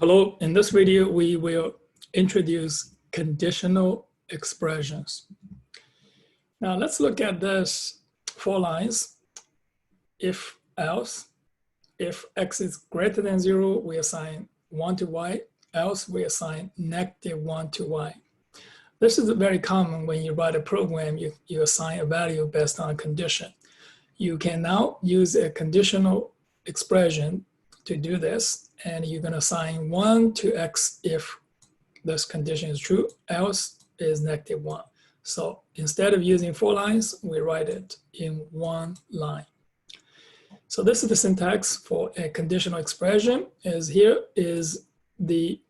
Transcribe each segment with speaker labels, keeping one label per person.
Speaker 1: Hello, in this video, we will introduce conditional expressions. Now let's look at this 4 lines. If else, if x is greater than 0, we assign 1 to y, else we assign -1 to y. This is very common when you write a program, you assign a value based on a condition. You can now use a conditional expression to do this, and you're going to assign 1 to x if this condition is true, else is -1. So instead of using 4 lines, we write it in 1 line. So this is the syntax for a conditional expression. Is here is the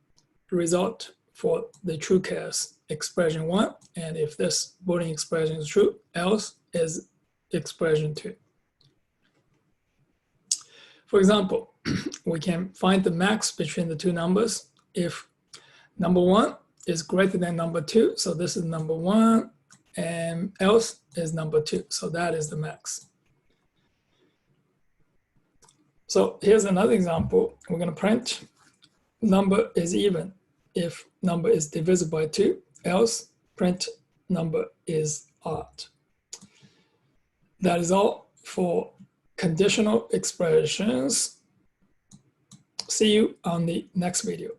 Speaker 1: result for the true case, expression 1, and if this Boolean expression is true, else is expression 2. For example, we can find the max between the two numbers if number 1 is greater than number 2. So this is number 1 and else is number 2. So that is the max. So here's another example. We're going to print number is even if number is divisible by 2, else print number is odd. That is all for conditional expressions. See you on the next video.